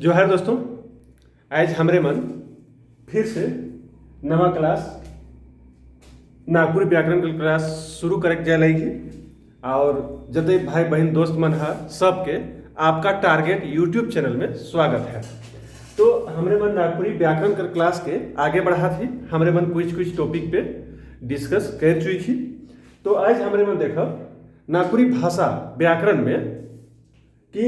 जोहार दोस्तों। आज हमरे मन फिर से नवा क्लास नागपुरी व्याकरण के क्लास शुरू करे जा रही है और जते भाई बहन दोस्त मन है सबके आपका टारगेट यूट्यूब चैनल में स्वागत है। तो हमरे मन नागपुरी व्याकरण के क्लास के आगे बढ़ा थी, हमरे मन कुछ टॉपिक पे डिस्कस कर चुकी थी। तो आज हमरे मन देखा नागपुरी भाषा व्याकरण में कि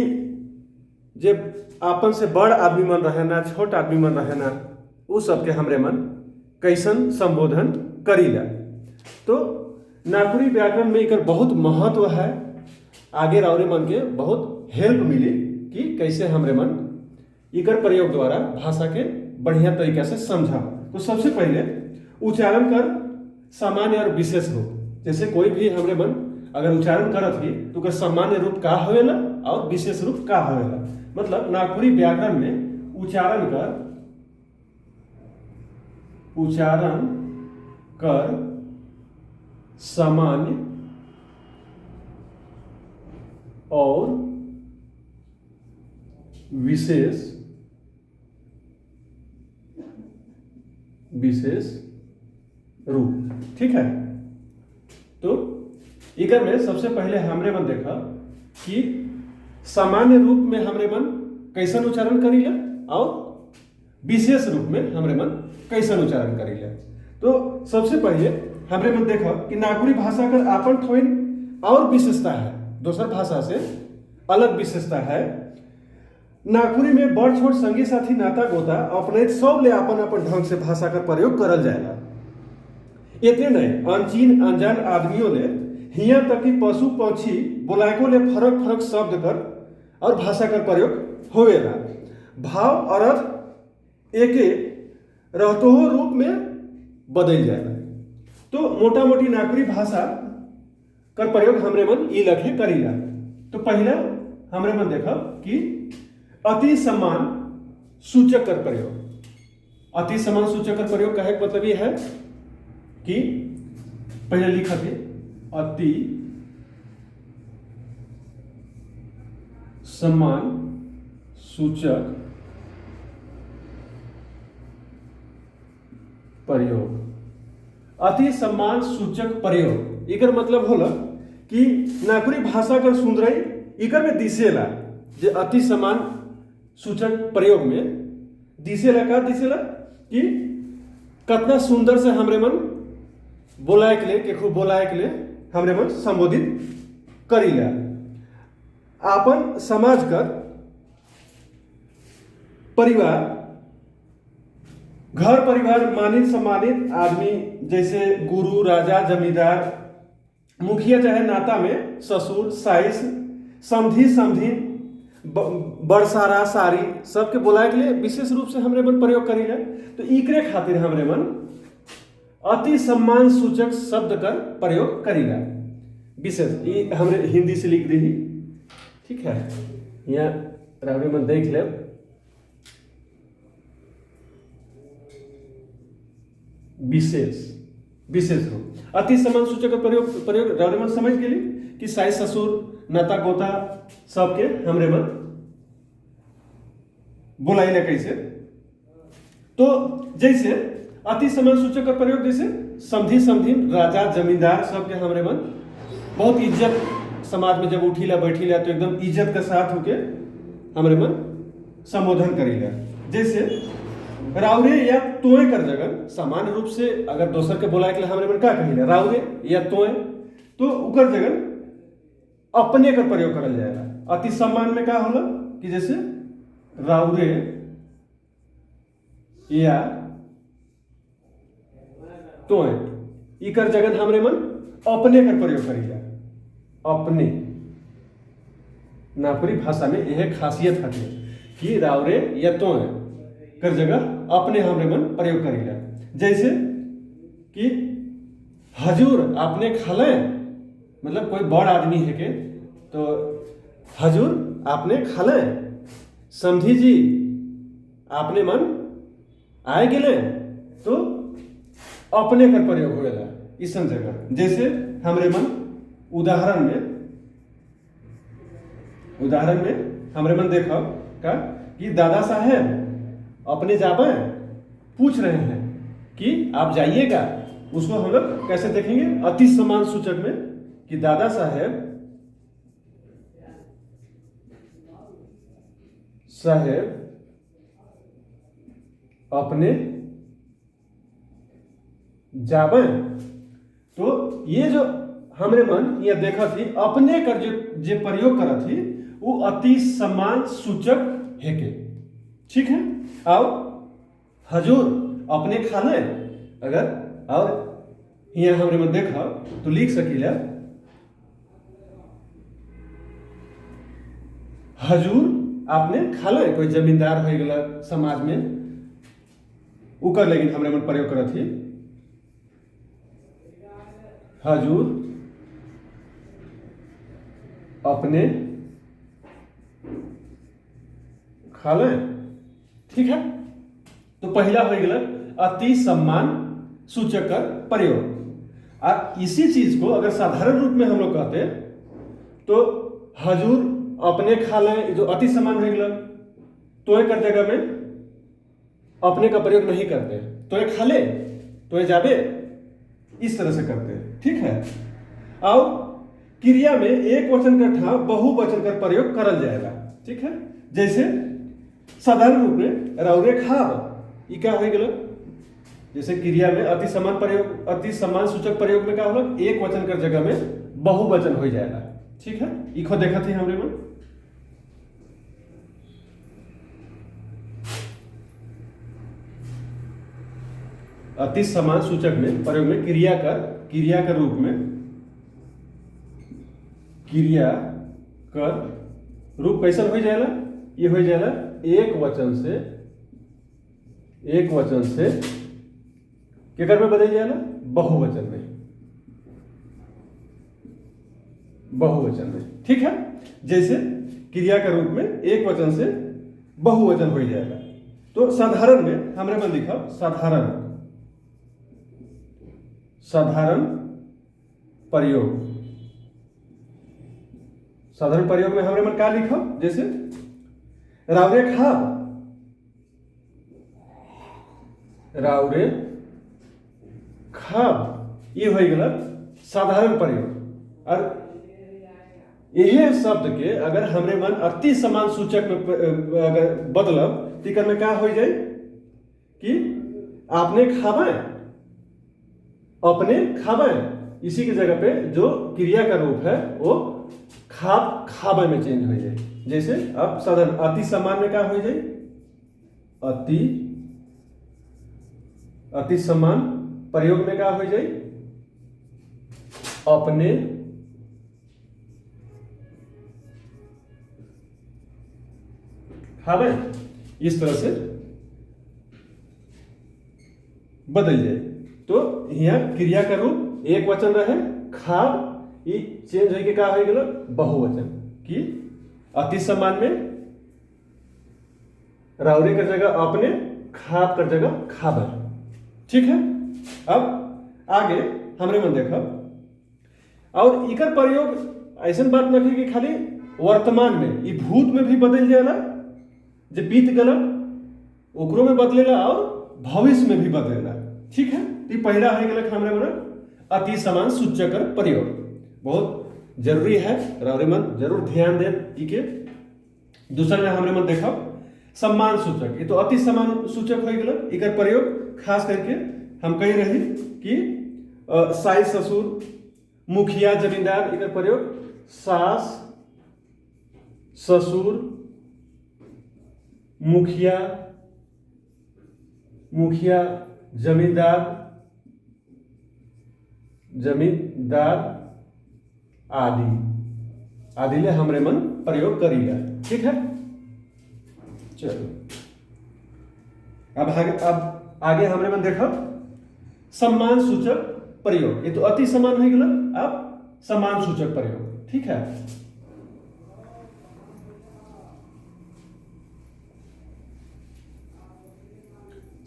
जब आपन से बड़ आदमी मन रहे ना, छोट आदमी मन रहे ना, उ सबके हमरे मन कैसन संबोधन करीला। तो नागपुरी व्याकरण में एकर बहुत महत्व है। आगे रावरे मन के बहुत हेल्प मिली कि कैसे हमरे मन एकर प्रयोग द्वारा भाषा के बढ़िया तरीका से समझा। तो सबसे पहले उच्चारण कर सामान्य और विशेष रूप। जैसे कोई भी हमरे मन अगर उच्चारण करत ही तो ओकर सामान्य रूप का होवेला और विशेष रूप का होवेला। मतलब नागपुरी व्याकरण में उच्चारण कर सामान्य और विशेष रूप, ठीक है। तो इकर में सबसे पहले हमरे मन देखा कि सामान्य रूप में हमरे मन कैसन उच्चारण करीला और विशेष रूप में हमरे मन कैसन उच्चारण करीला। तो सबसे पहले हमरे मन देखा कि नागपुरी भाषा का आपन थोइन और विशेषता है, दूसर भाषा से अलग विशेषता है। नागपुरी में बड़ छोट संगी साथी नाता गोता अपने सब ले अपन ढंग से भाषा का प्रयोग करल जाएगा। इतने नहीं, अनचीन अनजान आदमियों ले हिया तक कि पशु पक्षी बुलाएको ले फरक शब्द कर और भाषा का प्रयोग होवेला। भाव और अर्थ एके रहतो हो रूप में बदल जाएगा। तो मोटा मोटी नागपुरी भाषा का प्रयोग हमरे मन ई लखे करीला। तो पहला हमरे मन देखा कि अति सम्मान सूचक कर प्रयोग। अति सम्मान सूचक कर प्रयोग कहे का मतलब ये है कि पहले लिखा थे अति सम्मान सूचक प्रयोग। अति सम्मान सूचक प्रयोग एकर मतलब होला कि नागपुरी भाषा का सुंदरई एकर में दिसेला। जे अति सम्मान सूचक प्रयोग में दिसेला का दिसेला कि कितना सुंदर से हमरे मन बोलाए के लिए के खूब बोलाए के लिए हमरे मन संबोधित करीला। आपन समाज का परिवार, घर परिवार मानित सम्मानित आदमी जैसे गुरु, राजा, जमींदार, मुखिया चाहे नाता में ससुर, साइस, समधी, बड़सारा, सारी सबके बोलाए के लिए विशेष रूप से हमरे मन प्रयोग करीला। तो इकरे खातिर हमरे मन अति सम्मान सूचक शब्द का प्रयोग करीला। विशेष ये हमरे हिंदी से लिख दी, ठीक है। यहाँ रावरे मन देख ले विशेष रूप अति सम्मान सूचक का प्रयोग रावरे मन समझ के लिए कि सास ससुर नाता गोता सबके हमरे मन बोलाइला कैसे। तो जैसे अति सम्मान सूचक का प्रयोग जैसे समधी, राजा, जमींदार सबके हमरे मन बहुत इज्जत, समाज में जब उठीला बैठीला तो एकदम इज्जत के साथ होके हमरे मन संबोधन करीला। जैसे रावरे या तोय कर जगह सामान्य रूप से अगर दोसर के बोलाए के लिए हमरे मन का कहिला रावरे या तोय, तो उकर जगह अपने का प्रयोग करल जाएगा। अति सम्मान में का होला कि जैसे रावरे या तोय इकर जगह हमरे मन अपने का प्रयोग करीला। अपने नागपुरी भाषा में यह खासियत है कि रावरे या तोय कर जगह अपने हमरे मन प्रयोग करीला। जैसे कि हजूर आपने खाले, मतलब कोई बड़ आदमी है के तो हजूर आपने खाले, समधी जी आपने मन आए गेले, तो अपने का प्रयोग होगा इस जगह। जैसे हमरे मन उदाहरण में हमरे मन देखा का कि दादा साहब अपने जाबे पूछ रहे हैं कि आप जाइएगा, उसको हम लोग कैसे देखेंगे? अति सम्मान सूचक में कि दादा साहब अपने जाबे। तो ये जो हमरे मन ये देखा थी अपने कर जो प्रयोग करा थी वो अति सम्मान सूचक है के, ठीक है। और हजूर अपने खाले अगर और यहाँ हमरे मन देखा तो लिख सकीला हजूर आपने खाले, कोई जमींदार हो गला समाज में उकर, लेकिन हमरे मन प्रयोग करत थी हजूर अपने खाले, ठीक है। तो पहला हो गया अति सम्मान सूचक का प्रयोग। और इसी चीज को अगर साधारण रूप में हम लोग कहते तो हजूर अपने खाले, जो अति सम्मान हो गया तो कर जगह में अपने का प्रयोग नहीं करते, तो ये खाले तो ये जाबे, इस तरह से करते हैं, ठीक है। और क्रिया में एक वचन का था बहुवचन का प्रयोग करल जाएगा, ठीक है। जैसे साधारण रूप में रौरे खाब, ये क्या हो गया? जैसे क्रिया में अति सम्मान प्रयोग, अति सम्मान सूचक प्रयोग में क्या होगा? एक वचन कर जगह में बहुवचन हो जाएगा, ठीक है। इको देखा थी हमरे में अति सम्मान सूचक में प्रयोग में क्रिया का रूप में, क्रिया कर रूप कैसा हो जाएगा? ये हो जाएगा एक वचन से केकर में बदल जाएगा? बहुवचन में, ठीक है। जैसे क्रिया का रूप में एक वचन से बहुवचन हो जाएगा। तो साधारण में हमरे में लिखा साधारण प्रयोग में हमरे मन क्या लिखा? जैसे रावरे खाब, ये हो गया साधारण प्रयोग। और यह शब्द के अगर हमरे मन अति सम्मान सूचक में अगर बदलब तो में क्या हो जाए कि आपने खाबे, इसी की जगह पे जो क्रिया का रूप है वो खाबे में चेंज हो जाए। जैसे अब साधारण अति सम्मान में क्या हो जाए? अति सम्मान प्रयोग में क्या हो जाए? अपने खाबे, इस तरह से बदल जाए। तो यहाँ क्रिया का रूप एक वचन रहे खाब, ये चेंज हो क्या हो गया? बहुवचन। कि अति सम्मान में रावरे कर जगह अपने, खाब कर जगह खाबर, ठीक है। अब आगे हमरे मन देखा और इकर प्रयोग ऐसा बात न कि खाली वर्तमान में, ये भूत में भी बदल जाएगा, जब बीत गला ओकरो में बदलेला और भविष्य में भी बदलेला, ठीक है। तो पहला है गलत हमरे मन अति सम्मान सूचक कर प्रयोग बहुत जरूरी है, रावरे मन जरूर ध्यान दे के। दूसरा में हमरे मन देखा सम्मान सूचक, ये तो अति सम्मान सूचक हो गया, इकर प्रयोग खास करके हम कही रही कि सास ससुर मुखिया जमींदार, इकर प्रयोग सास ससुर मुखिया जमींदार आदि ले हमरे मन प्रयोग करीला, ठीक है। चलो अब आगे हमरे मन देखो सम्मान सूचक प्रयोग, ये तो अति सम्मान हो गया, अब सम्मान सूचक प्रयोग, ठीक है।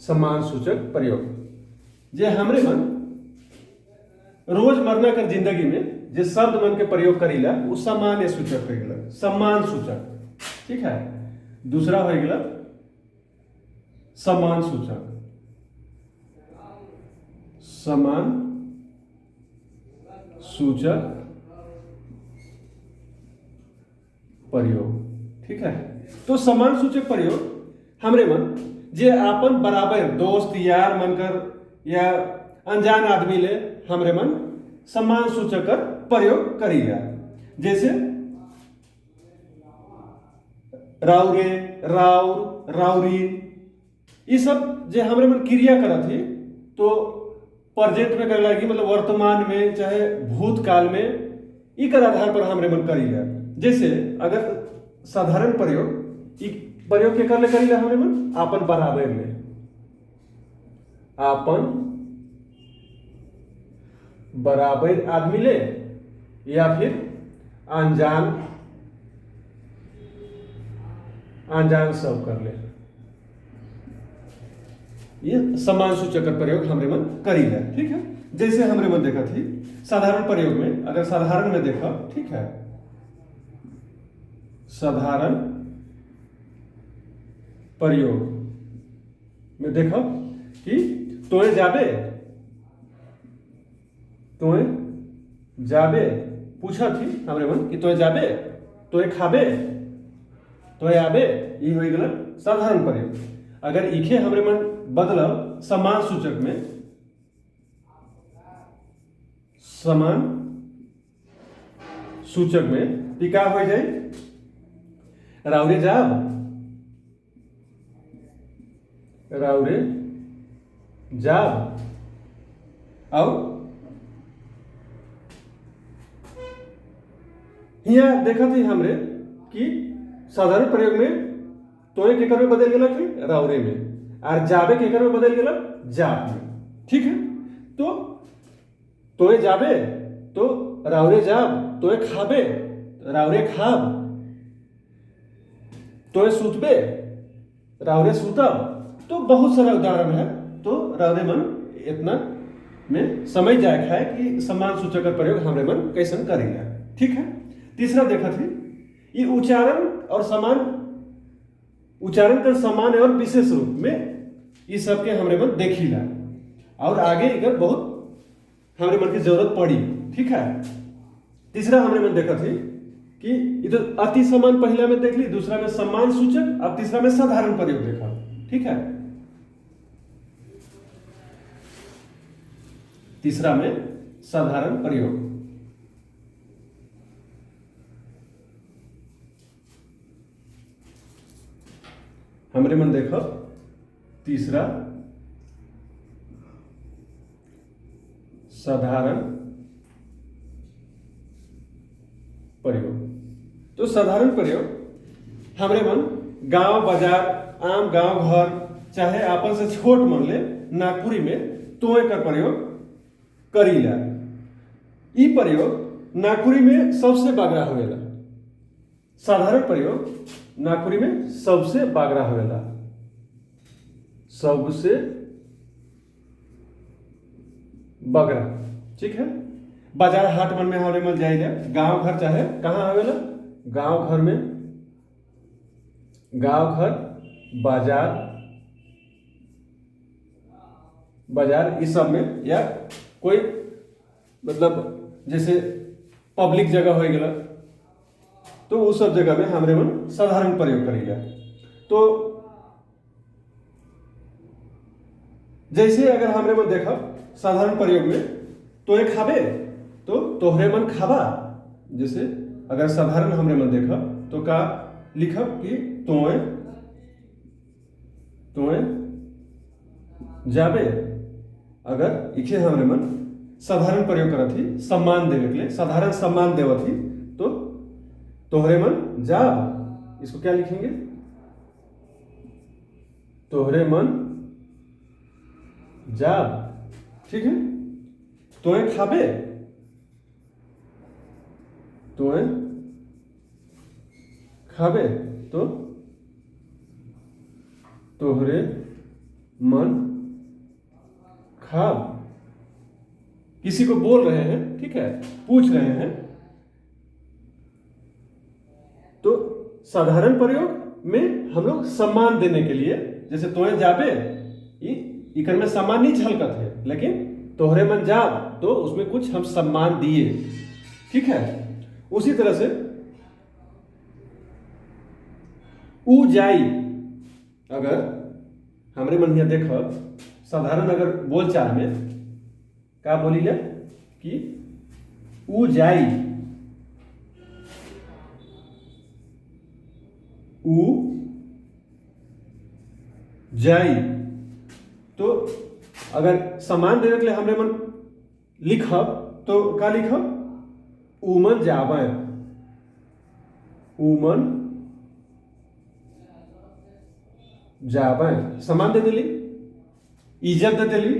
सम्मान सूचक प्रयोग जे हमरे मन रोजमर्रा कर जिंदगी में जे शब्द मन के प्रयोग करीला वो सामान्य सूचक हो गया, सम्मान सूचक, ठीक है। दूसरा हो गया समान सूचक, समान सूचक प्रयोग। ठीक है, तो समान सूचक प्रयोग हमरे मन जे आपन बराबर दोस्त यार मनकर या अनजान आदमी ले हमरे मन समान सूचक कर प्रयोग करिया। जैसे राउरे, राउर, राउरी, ये सब जे हमरे मन क्रिया करत ही तो प्रेजेंट में करे लगी, मतलब वर्तमान में चाहे भूतकाल में इकर आधार पर हमरे मन करिला। जैसे अगर साधारण प्रयोग, ई प्रयोग के कर ले करिला हमरे मन आपन बराबर में, आपन बराबर आदमी ले या फिर अनजान सब कर ले, ये समान सूचक का प्रयोग हमरे मन करिला। ठीक है, जैसे हमरे मन देखा थी साधारण प्रयोग में, अगर साधारण में देखा, ठीक है, साधारण प्रयोग में देखो कि तोए जाबे, तोए जाबे पूछा थी हमरे मन कि तोए जाबे, तोए खाबे, तोए आबे, ये हो गया साधारण प्रयोग। अगर इखे हमरे मन बदलब समान सूचक में, समान सूचक में ती का हो जाए, राउरे जाब, राउरे जाब, और यहाँ देखा थी हमरे कि साधारण प्रयोग में तोए केकर में बदल गया फिर राउरे में, और जाबे केकर में बदल गया जाब में। ठीक है, तो तोए जाबे तो राउरे जाब, तोए खाबे राउरे खाब, तोए सुतबे राउरे सुतब। तो बहुत सारा उदाहरण है, तो राउरे मन इतना में समझ जाए है कि समान सूचक का प्रयोग हमरे मन कैसन करेगा। ठीक है, तीसरा देखा थी ये उच्चारण और समान, उच्चारण का समान और विशेष रूप में ये सबके हमरे मन देखिला, और आगे इधर बहुत हमरे मन की जरूरत पड़ी। ठीक है, तीसरा हमरे मन देखा थी कि इधर अति समान पहला में देख ली, दूसरा में समान सूचक, अब तीसरा में साधारण प्रयोग देखा। ठीक है, तीसरा में साधारण प्रयोग। हमरे मन देखो तीसरा साधारण प्रयोग। तो साधारण प्रयोग हमरे मन गांव बाजार, आम गांव घर, चाहे आपन से छोट मन ले नागपुरी में तोय का प्रयोग करीला। ई प्रयोग नागपुरी में सबसे बागरा होवेला, साधारण प्रयोग नागपुरी में सबसे बागरा होवेला, सबसे बगरा। ठीक है, बाजार हाट मन में हमरे मन जाइला, गांव घर चाहे कहाँ होवेला, गांव घर में, गांव घर, बाजार, बाजार इस सब में, या कोई मतलब जैसे पब्लिक जगह हो गया तो उस सब जगह में हमरे मन साधारण प्रयोग करेगा। तो जैसे अगर हमरे मन देखा साधारण प्रयोग में तोए खाबे तो तोहरे मन खाबा, जैसे अगर साधारण हमरे मन देखा तो का लिखब कि तोए, तोए जाबे। अगर इखे हमरे मन साधारण प्रयोग करत ही सम्मान देवे के लिए, साधारण सम्मान देवत ही, तो तोहरे मन जाब, इसको क्या लिखेंगे, तोहरे मन जाब। ठीक है, तोए खाबे, तोए खाबे, तो तोहरे मन खाब। किसी को बोल रहे हैं, ठीक है, पूछ रहे हैं, तो साधारण प्रयोग में हम लोग सम्मान देने के लिए, जैसे तोहे जाबे इकर में सम्मान नहीं झलकत है, लेकिन तोहरे मन जाब तो उसमें कुछ हम सम्मान दिए, ठीक है। उसी तरह से ऊ जाई, अगर हमरे मन यहाँ देख साधारण अगर बोलचाल में का बोली ले कि ऊ जाई, ऊ जाई, तो अगर सम्मान देने के लिए हमरे मन लिखब तो का लिखब, उमन जावे, उमन जावे, सम्मान दे दिली, इज्जत दे दिली।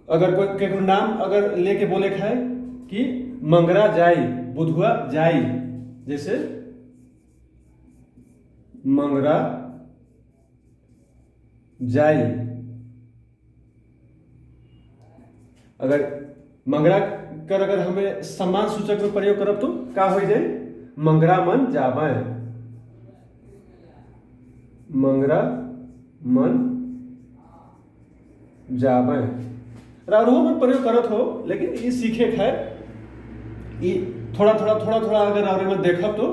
अगर कोई केकरो नाम अगर लेके बोले खाए कि मंगरा जाई, बुधुआ जाई, जैसे मंगरा जाई, अगर मंगरा कर अगर हमें सम्मान सूचक में प्रयोग करब तो का हो जाए, मंगरा मन जावे, मंगरा मन जावे। रारोह मन प्रयोग करत हो, लेकिन ये सीखे है, ये थोड़ा थोड़ा अगर और मन देखब तो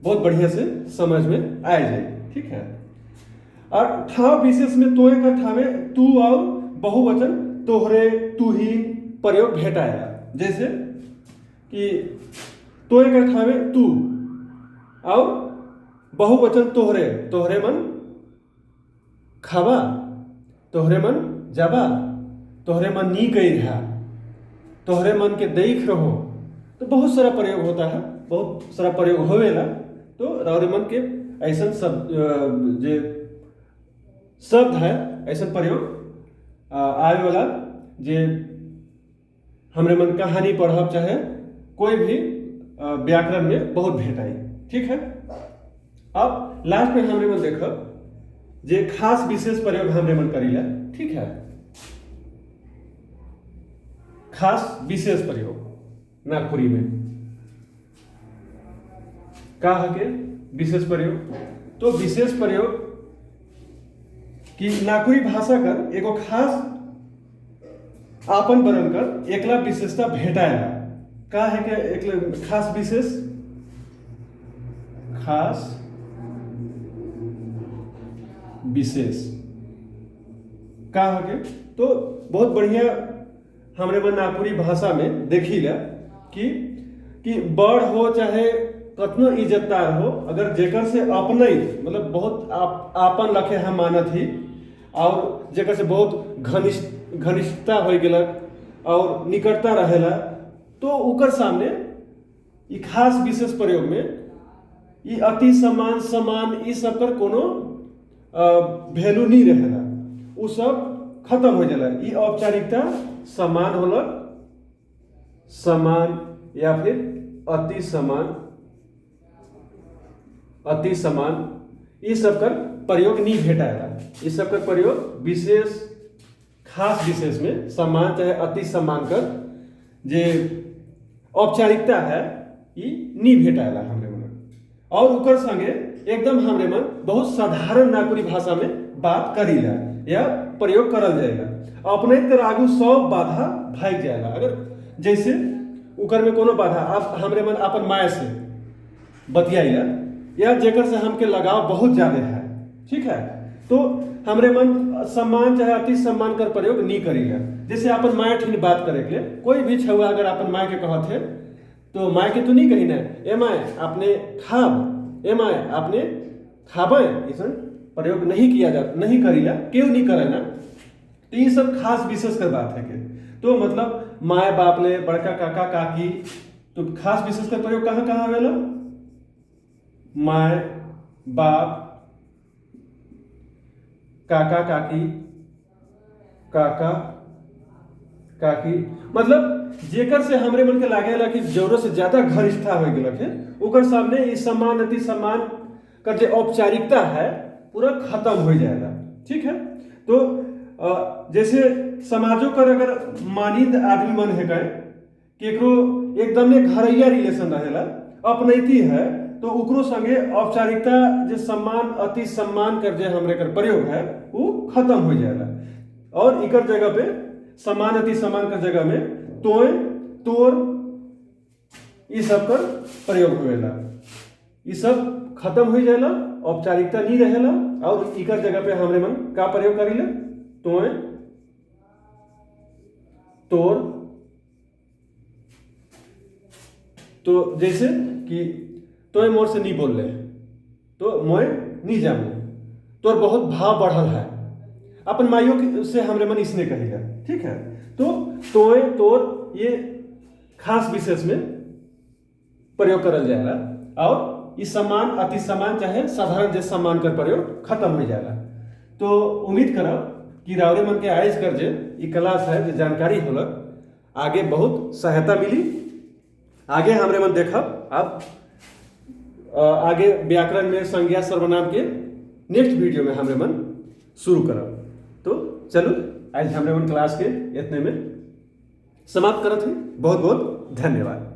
बहुत बढ़िया से समझ में आ जाए, ठीक है। और ठाव विशेष में तोय का ठावे तू और बहुवचन तोहरे तू ही प्रयोग भेटाएगा, जैसे कि तोय का ठावे तू और बहुवचन तोहरे, तोहरे मन खावा, तोहरे मन जाबा, तोहरे मन नी गई रहा, तोहरे मन के देख रहो, तो बहुत सारा प्रयोग होता है, बहुत सारा प्रयोग होवेला। तो रावरे मन के ऐसा शब्द है, ऐसा प्रयोग आवे वाला जे हमरे मन कहानी पढ़ब चाहे कोई भी व्याकरण में बहुत भेटाई, ठीक है। अब लास्ट में हमरे मन देखब जे खास विशेष प्रयोग हमरे मन करीला, ठीक है। खास विशेष प्रयोग नागपुरी में का है के विशेष प्रयोग, तो विशेष प्रयोग कि नागपुरी भाषा कर एगो खास आपन बरन कर एकला विशेषता भेटाएगा, का है के एक खास विशेष, खास विशेष का है के, तो बहुत बढ़िया हमरे मन नागपुरी भाषा में देखिला कि बड़ हो चाहे कतनो इज्जतदार हो, अगर जेकर से अपने मतलब बहुत आपन लखे हम मानत ही, और जेकर से बहुत घनिष्ठता हो गेलक और निकटता रहेला, तो उकर सामने ये खास विशेष प्रयोग में ये अति समान समान ये सब कर कोनो वैल्यू नहीं रहेला, वो सब खत्म हो जाला। ये औपचारिकता समान होला, समान या फिर अति समान, अति समान, ये सब कर प्रयोग नहीं भेटाएगा। ये सब कर प्रयोग विशेष खास विशेष में समान चाहे अति समान कर जे औपचारिकता है ये नहीं भेटाएला हमरे मन, और उकर संगे एकदम हमरे मन बहुत साधारण नागपुरी भाषा में बात करीला या प्रयोग करल जाएगा, अपने तरह आगू सब बाधा भाग जाएगा। अगर जैसे उकर में कोनो बाधा आप हमरे मन अपन माया से बतियाइला या जेकर से हमके लगाव बहुत ज्यादा है, ठीक है, तो हमरे मन सम्मान चाहे अति सम्मान कर प्रयोग नहीं करेगा। जैसे अपन माया ठीक बात करे के लिए कोई भी छुआ अगर अपन माया के कहत है तो माया के तो नहीं कही ना, ए माय आपने खाब, ए माय आपने खाबे, ऐसा प्रयोग नहीं किया जाता, नहीं करीला, क्यों नहीं करे ना, तो ये सब खास विशेष कर बात है के। तो मतलब माए बाप ले बड़का काका काकी, तो खास विशेष कर प्रयोग कहाँ कहाँ आवेला, माए बाप काका काकी, काका काकी, मतलब जेकर से हमरे मन के लागेला कि जरूरत से ज्यादा घनिष्ठता हो गेलक है, ओकर सामने ये सम्मान अति सम्मान कर जो औपचारिकता है पूरा खत्म हो जाएगा, ठीक है। तो जैसे समाजों कर अगर मानिंद आदमी मन है गए केकरो एकदम ने घरैया रिलेशन रहेला, अपनैती है, तो ओकरो संगे औपचारिकता जे सम्मान अति सम्मान कर जे हमरे कर प्रयोग है वो खत्म हो जाएगा और इकर जगह पे सम्मान अति सम्मान कर जगह में तोय तोर ये सब कर प्रयोग होएला। ये सब खत्म हो जाएला, औपचारिकता नहीं रहेला और इकर जगह पे हमरे मन का प्रयोग करीले तोय तोर। तो जैसे कि तोय मोर से नहीं बोल रहे तो मोय नहीं जाने, तोर बहुत भाव बढ़ल है, अपन माइयों से हमरे मन इसने कहेगा। ठीक है, तो तोय तोर ये खास विशेष में प्रयोग करल जाएगा और इस सम्मान अति सम्मान चाहे साधारण जैसे सम्मान कर प्रयोग खत्म हो जाएगा। तो उम्मीद करब कि रावरे मन के आयज कर जे ये क्लास है जो जानकारी होला आगे बहुत सहायता मिली। आगे हमरे मन देखब अब आगे व्याकरण में संज्ञा सर्वनाम के नेक्स्ट वीडियो में हमरे मन शुरू करब। तो चलो आज हमरे मन क्लास के इतने में समाप्त करत हैं। बहुत बहुत धन्यवाद।